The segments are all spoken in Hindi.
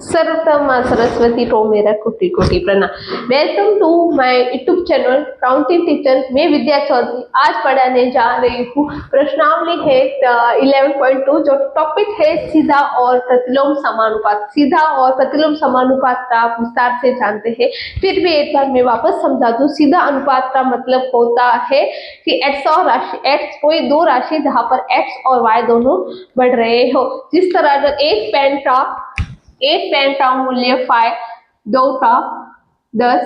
सर्वप्रथम माँ सरस्वती को मेरा कोटि कोटि प्रणाम। Welcome to my YouTube channel counting teacher. मैं विद्या चौधरी आज पढ़ाने जा रही हूँ प्रश्नावली है 11.2 जो टॉपिक है सीधा और प्रतिलोम समानुपात। सीधा और प्रतिलोम समानुपात का आप विस्तार से जानते हैं, फिर भी एक बार मैं वापस समझा दूं। सीधा अनुपात का मतलब होता है कि x और राशि x कोई दो राशि जहाँ पर x और y दोनों बढ़ रहे हो। जिस तरह अगर एक पेन का मूल्य 5, 2 का 10,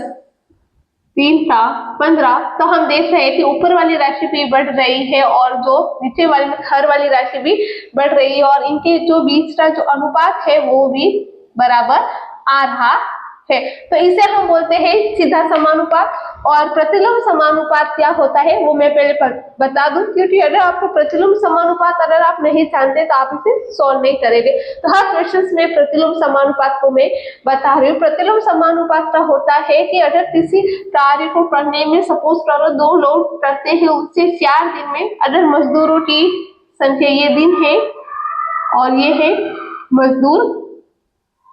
3 का 15, तो हम देख रहे हैं कि ऊपर वाली राशि भी बढ़ रही है और जो नीचे वाली हर वाली राशि भी बढ़ रही है और इनके जो बीच का जो अनुपात है वो भी बराबर आ रहा है। तो इसे हम बोलते हैं सीधा समानुपात। और प्रतिलोम समानुपात क्या होता है वो मैं पहले बता दूं, क्योंकि अगर आपको प्रतिलोम समानुपात अगर आप नहीं जानते तो आप इसे सॉल्व नहीं करेंगे। तो हर क्वेश्चन में प्रतिलोम समानुपात को मैं बता रही हूँ। प्रतिलोम समानुपात का होता है कि अगर किसी कार्य को करने में सपोज करो 2 लोग करते हैं, उससे 4 दिन में अगर मजदूरों की संख्या, ये दिन है और ये है मजदूर,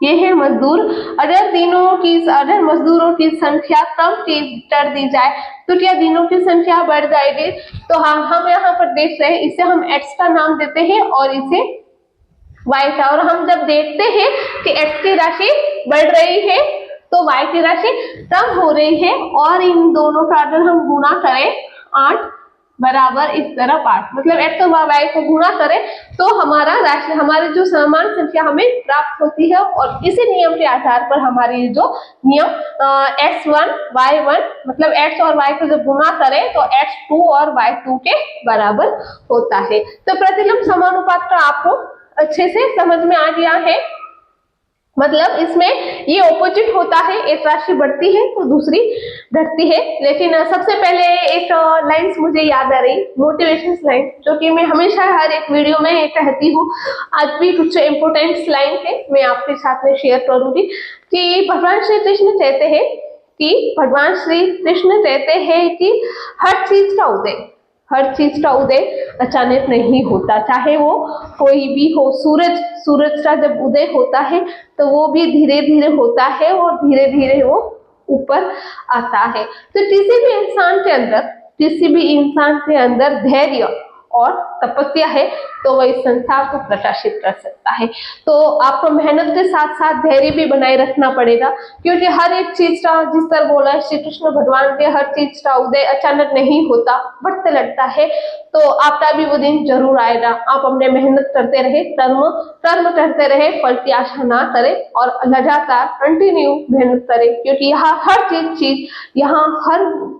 ये है मजदूर, अगर मजदूरों की संख्या कम कर दी जाए तो क्या दिनों की संख्या बढ़ जाएगी। तो हाँ, हम यहाँ पर देख रहे हैं, इसे हम x का नाम देते हैं और इसे y का। और हम जब देखते हैं कि x की राशि बढ़ रही है तो y की राशि कम हो रही है और इन दोनों का अगर हम गुणा करें 8 बराबर इस तरफ 8, मतलब x और y को गुणा करें तो हमारा राशि, हमारी जो समान संख्या हमें प्राप्त होती है। और इसी नियम के आधार पर हमारी जो नियम x1 y1 मतलब x और y को जब गुणा करें तो x2 और y2 के बराबर होता है। तो प्रतिलोम समानुपात का आपको अच्छे से समझ में आ गया है। मतलब इसमें ये ऑपोजिट होता है, एक राशि बढ़ती है तो दूसरी घटती है। लेकिन सबसे पहले एक लाइंस मुझे याद आ रही, मोटिवेशन लाइन, जो कि मैं हमेशा हर एक वीडियो में कहती हूँ। आज भी कुछ इंपोर्टेंट लाइन है मैं आपके साथ में शेयर करूंगी कि भगवान श्री कृष्ण कहते हैं कि हर चीज का उदय अचानक नहीं होता, चाहे वो कोई भी हो। सूरज का जब उदय होता है तो वो भी धीरे धीरे होता है और धीरे धीरे वो ऊपर आता है। तो किसी भी इंसान के अंदर धैर्य और तपस्या है तो वह इस संसार को प्रकाशित कर सकता है। तो आपको मेहनत के साथ साथ धैर्य भी बनाए रखना पड़ेगा, क्योंकि हर एक चीज का, जिस तरह बोला है श्री कृष्ण भगवान के, हर चीज का उदय अचानक नहीं होता, वक्त लगता है। तो आपका भी वो दिन जरूर आएगा। आप अपने मेहनत करते रहे, कर्म करते रहे, फल की आशा ना करें और लगातार कंटिन्यू मेहनत करें, क्योंकि यहाँ हर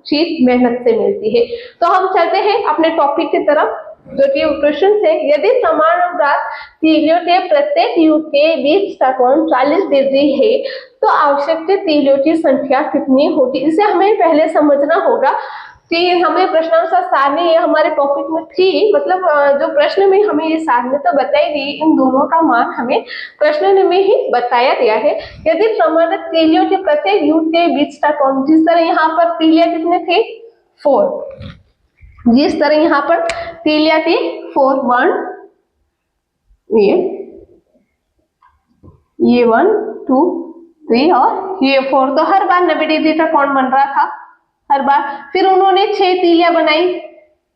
चीज मेहनत से मिलती है। तो हम चलते हैं अपने टॉपिक की तरफ, जो कि क्वेश्चन है। यदि समानुपात तीलियों के प्रत्येक युग के बीच का कोण 40 डिग्री है तो आवश्यक तीलियों की संख्या कितनी होगी। इसे हमें पहले समझना होगा कि हमें प्रश्नानुसार सारणी ये हमारे टॉपिक में थी, मतलब जो प्रश्न में हमें ये सारणी तो बताई गई, इन दोनों का मान हमें प्रश्न में ही बताया गया है। यदि प्रमाणित तीलियों के प्रत्येक युग के बीच का कोण, जिस तरह यहाँ पर तीलियां कितने थे 4, जिस तरह यहाँ पर तीलियां थी 4, 1, ये 1, 2, 3 और ये 4, तो हर बार 90 डिग्री का कोण बन रहा था हर बार। फिर उन्होंने 6 तीलियां बनाई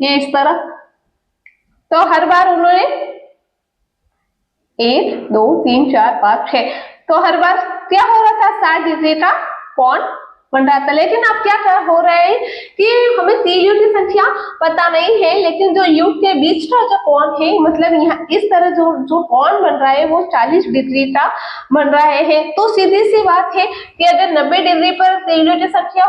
ये इस तरह, तो हर बार उन्होंने 1, 2, 3, 4, 5, 6, तो हर बार क्या हो रहा था 60 डिग्री का कोण बन रहा था। लेकिन अब क्या हो रहा है कि हमें तीलियों की संख्या पता नहीं है, लेकिन जो युग के बीच का जो कोण है, मतलब यहाँ इस तरह जो कोण बन रहा है वो 40 डिग्री का बन रहा है। तो सीधी सी बात है कि अगर 90 डिग्री पर तीलियों की संख्या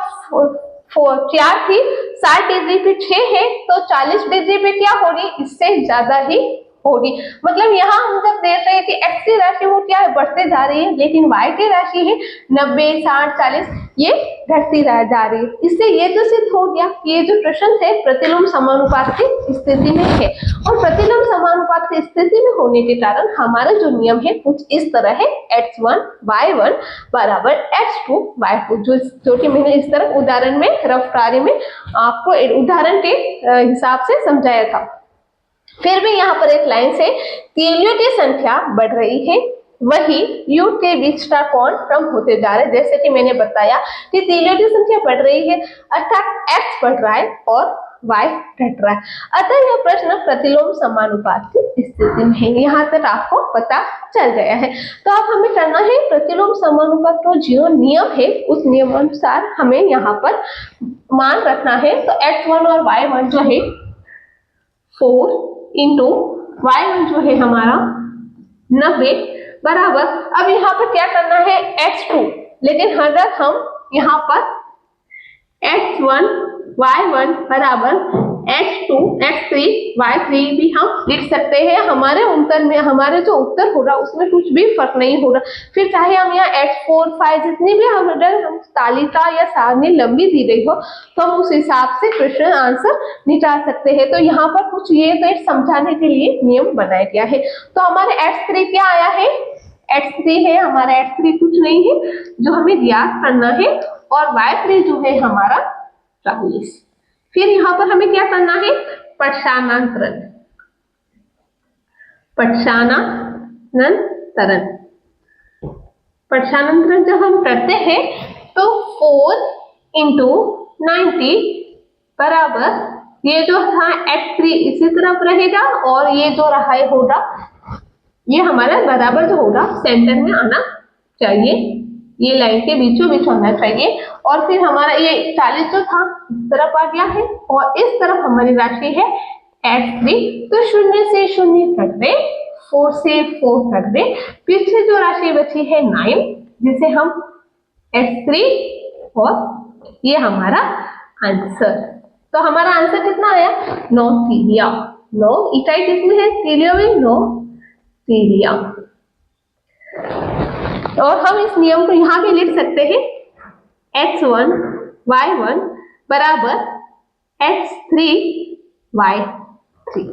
4 थी, 60 डिग्री पे 6 है, तो 40 डिग्री पे क्या होगी, इससे ज्यादा ही होगी। मतलब यहाँ हम जब देख रहे हैं कि x की राशि वो क्या है, बढ़ते जा रही है, लेकिन y की राशि है 90, 60, 40 ये घटती जा रही है। इससे ये तो सिद्ध हो गया कि ये जो प्रश्न है प्रतिलोम समानुपात की स्थिति में है। और प्रतिलोम समानुपात की स्थिति में होने के कारण हमारा जो नियम है कुछ इस तरह है, x1 y1 बराबर x2 y2, जो कि मैंने इस तरह उदाहरण में, रफ कार्य में आपको उदाहरण के हिसाब से समझाया था। फिर भी यहाँ पर एक लाइन से तीलियों की संख्या बढ़ रही है वही u के बीच का कोण कम होते जा रहा है। जैसे कि मैंने बताया कि तीलियों संख्या बढ़ रही है अर्थात x बढ़ रहा है और y घट रहा है, अतः यह प्रश्न प्रतिलोम समानुपात की स्थिति में है। यहाँ तक आपको पता चल गया है। तो अब हमें करना है प्रतिलोम समानुपात का जो नियम है उस नियमानुसार हमें यहाँ पर मान रखना है। तो x1 और y1 जो है 4 इंटू y1 जो है हमारा 90 बराबर, अब यहाँ पर क्या करना है x2, लेकिन अगर हम यहाँ पर x1 y1 बराबर x2 x3 y3 भी हम लिख सकते हैं। हमारे उत्तर में हमारे जो उत्तर हो रहा उसमें कुछ भी फर्क नहीं हो रहा। फिर चाहे हम यहाँ x4 5 जितनी भी हम तालिका या सारणी लंबी दी गई हो तो हम उस हिसाब से क्वेश्चन आंसर निकाल सकते हैं। तो यहाँ पर कुछ ये समझाने के लिए नियम बनाया गया है। तो हमारे x3 क्या आया है, x3 है हमारा, x3 कुछ नहीं है जो हमें याद करना है, और y3 जो है हमारा 40। फिर यहाँ पर हमें क्या करना है, प्रसानांतरण। प्रसानांतरण जब हम करते हैं तो 4 इंटू 90 बराबर ये जो था x3 इसी तरफ रहेगा और ये जो रहा है होगा ये हमारा बराबर जो होगा सेंटर में आना चाहिए, ये लाइन के बीचों बीच होना चाहिए। और फिर हमारा ये 40 जो था इस तरफ आ गया है और इस तरफ हमारी राशि है x3। तो 0 से 0 कट दे, 4 से 4 कट दे, पीछे जो राशि बची है 9 जिसे हम x3 और ये हमारा आंसर। तो हमारा आंसर कितना आया, 9 तीलियां। 9 इकाई किसमें है, तीलियों में 9 तीलियां। और हम इस नियम को यहाँ भी लिख सकते हैं x1 y1 बराबर x3 y3।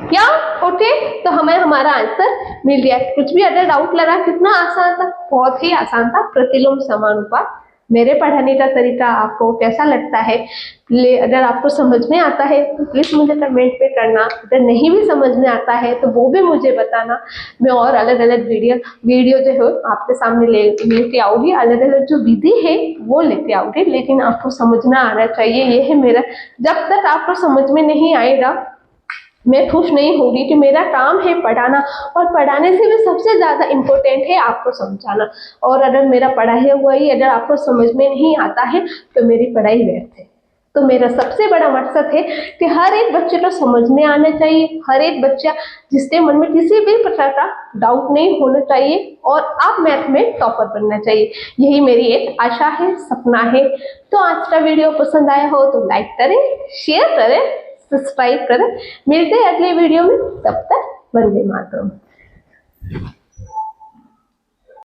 क्या ओके, तो हमें हमारा आंसर मिल गया। कुछ भी अगर डाउट लगा, कितना आसान था, बहुत ही आसान था। प्रतिलोम समानुपात मेरे पढ़ाने का तरीका आपको कैसा लगता है, अगर आपको समझ में आता है तो प्लीज मुझे कमेंट पे करना, अगर नहीं भी समझ में आता है तो वो भी मुझे बताना। मैं और अलग अलग वीडियो जो है आपके सामने लेके आऊंगी, अलग अलग जो विधि है वो लेके आऊंगी, लेकिन आपको समझना आना चाहिए। ये है मेरा, जब तक आपको समझ में नहीं आएगा मैं खुश नहीं होगी कि मेरा काम है पढ़ाना, और पढ़ाने से भी सबसे ज्यादा इम्पोर्टेंट है आपको समझाना। और अगर मेरा पढ़ाया हुआ ही अगर आपको समझ में नहीं आता है तो मेरी पढ़ाई व्यर्थ है। तो मेरा सबसे बड़ा मकसद है कि हर एक बच्चे को समझ में आना चाहिए, हर एक बच्चा जिसके मन में किसी भी प्रकार का डाउट नहीं होना चाहिए और आप मैथ में टॉपर बनना चाहिए। यही मेरी एक आशा है, सपना है। तो आज का वीडियो पसंद आया हो तो लाइक करें, शेयर करें, सब्सक्राइब करें। मिलते हैं अगले वीडियो में, तब तक वंदे मातरम।